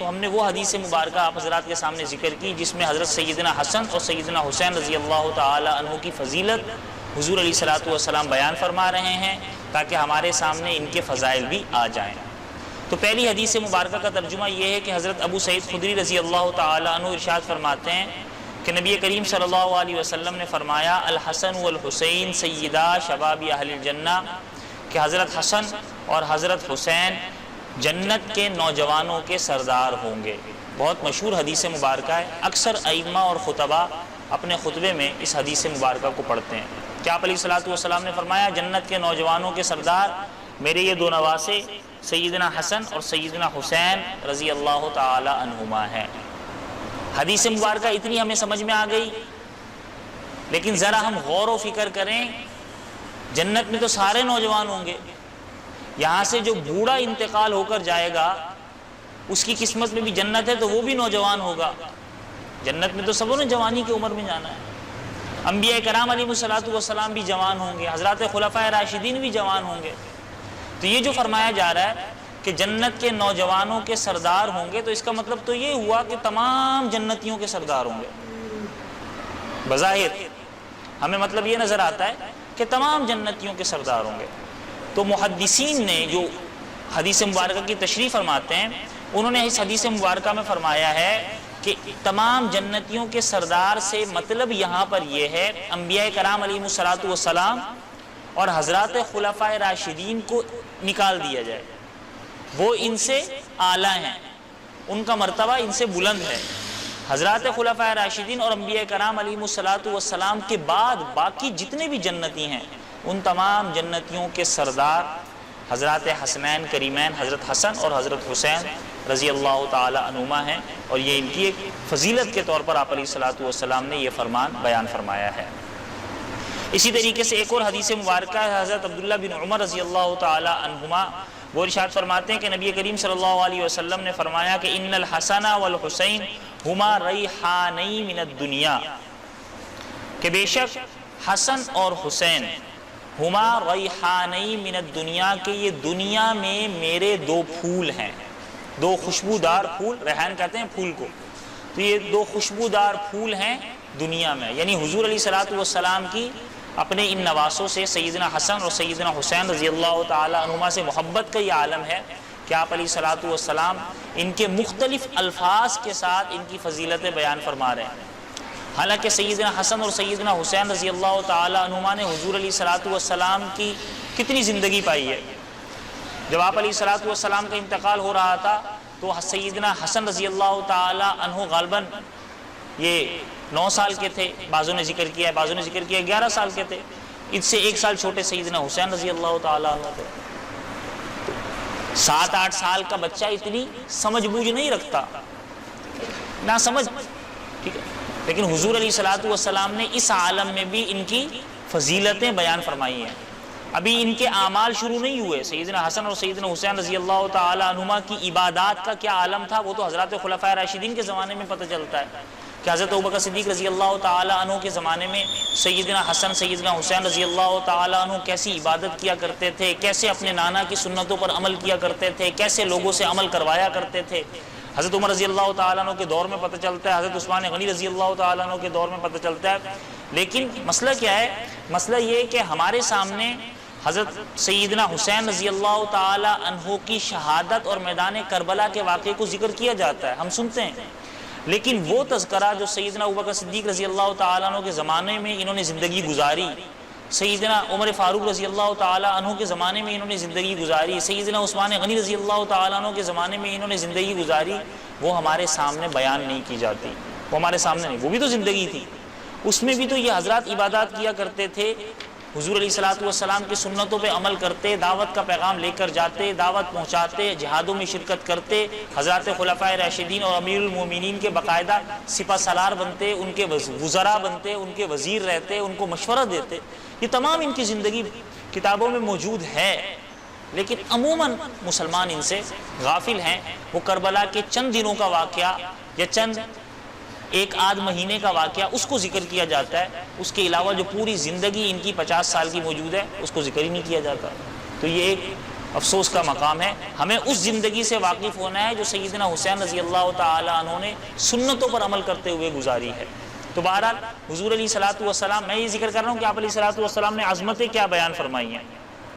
تو ہم نے وہ حدیث مبارکہ آپ حضرات کے سامنے ذکر کی جس میں حضرت سیدنا حسن اور سیدنا حسین رضی اللہ تعالی عنہ کی فضیلت حضور علیہ الصلوۃ والسلام بیان فرما رہے ہیں تاکہ ہمارے سامنے ان کے فضائل بھی آ جائیں۔ تو پہلی حدیث مبارکہ کا ترجمہ یہ ہے کہ حضرت ابو سعید خدری رضی اللہ تعالی عنہ ارشاد فرماتے ہیں کہ نبی کریم صلی اللہ علیہ وسلم نے فرمایا الحسن والحسین سیدا شباب اہل الجنہ، کہ حضرت حسن اور حضرت حسین جنت کے نوجوانوں کے سردار ہوں گے۔ بہت مشہور حدیث مبارکہ ہے، اکثر ائمہ اور خطبہ اپنے خطبے میں اس حدیث مبارکہ کو پڑھتے ہیں کہ آپ علیہ الصلوۃ والسلام نے فرمایا جنت کے نوجوانوں کے سردار میرے یہ دو نواسے سیدنا حسن اور سیدنا حسین رضی اللہ تعالی عنہما ہیں۔ حدیث مبارکہ اتنی ہمیں سمجھ میں آ گئی، لیکن ذرا ہم غور و فکر کریں، جنت میں تو سارے نوجوان ہوں گے، یہاں سے جو بوڑھا انتقال ہو کر جائے گا اس کی قسمت میں بھی جنت ہے تو وہ بھی نوجوان ہوگا۔ جنت میں تو سبوں نے جوانی کی عمر میں جانا ہے، انبیاء کرام علیہ الصلوۃ والسلام بھی جوان ہوں گے، حضرات خلفائے راشدین بھی جوان ہوں گے۔ تو یہ جو فرمایا جا رہا ہے کہ جنت کے نوجوانوں کے سردار ہوں گے، تو اس کا مطلب تو یہ ہوا کہ تمام جنتیوں کے سردار ہوں گے۔ بظاہر ہمیں مطلب یہ نظر آتا ہے کہ تمام جنتیوں کے سردار ہوں گے۔ تو محدثین نے جو حدیث مبارکہ کی تشریح فرماتے ہیں، انہوں نے اس حدیث مبارکہ میں فرمایا ہے کہ تمام جنتیوں کے سردار سے مطلب یہاں پر یہ ہے انبیاء کرام علیہ الصلوۃ والسلام اور حضرات خلفائے راشدین کو نکال دیا جائے، وہ ان سے اعلیٰ ہیں، ان کا مرتبہ ان سے بلند ہے۔ حضرات خلفائے راشدین اور انبیاء کرام علیہ الصلوۃ والسلام کے بعد باقی جتنے بھی جنتی ہیں ان تمام جنتیوں کے سردار حضرات حسنین کریمین حضرت حسن اور حضرت حسین رضی اللہ تعالی عنہما ہیں، اور یہ ان کی ایک فضیلت کے طور پر آپ علیہ الصلوۃ والسلام نے یہ فرمان بیان فرمایا ہے۔ اسی طریقے سے ایک اور حدیث مبارکہ ہے حضرت عبداللہ بن عمر رضی اللہ تعالی عنہما، وہ ارشاد فرماتے ہیں کہ نبی کریم صلی اللہ علیہ وسلم نے فرمایا کہ ان الحسن والحسین ہما ریحانی من الدنیا، کہ بے شک حسن اور حسین ہما ریحانی من الدنیا، کہ یہ دنیا میں میرے دو پھول ہیں، دو خوشبودار پھول، ریحان کہتے ہیں پھول کو، تو یہ دو خوشبودار پھول ہیں دنیا میں، یعنی حضور علیہ الصلوۃ والسلام کی اپنے ان نواسوں سے سیدنا حسن اور سیدنا حسین رضی اللہ تعالی عنہما سے محبت کا یہ عالم ہے کہ آپ علیہ الصلوۃ والسلام ان کے مختلف الفاظ کے ساتھ ان کی فضیلتیں بیان فرما رہے ہیں۔ حالانکہ سیدنا حسن اور سیدنا حسین رضی اللہ تعالی عنہما نے حضور علیہ الصلوۃ والسلام کی کتنی زندگی پائی ہے۔ جب آپ علیہ الصلوۃ والسلام کا انتقال ہو رہا تھا تو سیدنا حسن رضی اللہ تعالی عنہ غالباً یہ 9 سال کے تھے، بعضوں نے ذکر کیا ہے، بعضوں نے ذکر کیا 11 سال کے تھے، ان سے 1 سال چھوٹے سیدنا حسین رضی اللہ تعالی عنہ تھے۔ 7-8 سال کا بچہ اتنی سمجھ بوجھ نہیں رکھتا، نہ سمجھ، ٹھیک ہے، لیکن حضور علیہ الصلوۃ والسلام نے اس عالم میں بھی ان کی فضیلتیں بیان فرمائی ہیں۔ ابھی ان کے اعمال شروع نہیں ہوئے، سیدنا حسن اور سیدنا حسین رضی اللہ تعالی عنہما کی عبادات کا کیا عالم تھا وہ تو حضرات خلفائے راشدین کے زمانے میں پتہ چلتا ہے کہ حضرت ابوبکر صدیق رضی اللہ تعالی عنہ کے زمانے میں سیدنا حسن سیدنا حسین رضی اللہ تعالی عنہ کیسی عبادت کیا کرتے تھے، کیسے اپنے نانا کی سنتوں پر عمل کیا کرتے تھے، کیسے لوگوں سے عمل کروایا کرتے تھے۔ حضرت عمر رضی اللہ تعالیٰ عنہ کے دور میں پتہ چلتا ہے، حضرت عثمان غنی رضی اللہ تعالیٰ عنہ کے دور میں پتہ چلتا ہے۔ لیکن مسئلہ کیا ہے؟ مسئلہ یہ کہ ہمارے سامنے حضرت سیدنا حسین رضی اللہ تعالیٰ عنہ کی شہادت اور میدان کربلا کے واقعے کو ذکر کیا جاتا ہے، ہم سنتے ہیں، لیکن وہ تذکرہ جو سیدنا ابوبکر صدیق رضی اللہ تعالیٰ عنہ کے زمانے میں انہوں نے زندگی گزاری، سیدنا عمر فاروق رضی اللہ تعالیٰ عنہ کے زمانے میں انہوں نے زندگی گزاری، سیدنا عثمان غنی رضی اللہ تعالیٰ عنہ کے زمانے میں انہوں نے زندگی گزاری، وہ ہمارے سامنے بیان نہیں کی جاتی، وہ ہمارے سامنے نہیں، وہ بھی تو زندگی تھی، اس میں بھی تو یہ حضرات عبادات کیا کرتے تھے، حضور علیہ الصلوۃ والسلام کی سنتوں پہ عمل کرتے، دعوت کا پیغام لے کر جاتے، دعوت پہنچاتے، جہادوں میں شرکت کرتے، حضرات خلفائے راشدین اور امیر المومنین کے باقاعدہ سپہ سالار بنتے، ان کے وزراء بنتے، ان کے وزیر رہتے، ان کو مشورہ دیتے، یہ تمام ان کی زندگی کتابوں میں موجود ہے، لیکن عموماً مسلمان ان سے غافل ہیں۔ وہ کربلا کے چند دنوں کا واقعہ یا چند 1-8 مہینے کا واقعہ اس کو ذکر کیا جاتا ہے، اس کے علاوہ جو پوری زندگی ان کی 50 سال کی موجود ہے اس کو ذکر ہی نہیں کیا جاتا۔ تو یہ ایک افسوس کا مقام ہے۔ ہمیں اس زندگی سے واقف ہونا ہے جو سیدنا حسین رضی اللہ تعالی عنہ نے سنتوں پر عمل کرتے ہوئے گزاری ہے۔ تو بہرحال حضور علیہ الصلوۃ والسلام، میں یہ ذکر کر رہا ہوں کہ آپ علیہ الصلوۃ والسلام نے عظمتیں کیا بیان فرمائی ہیں۔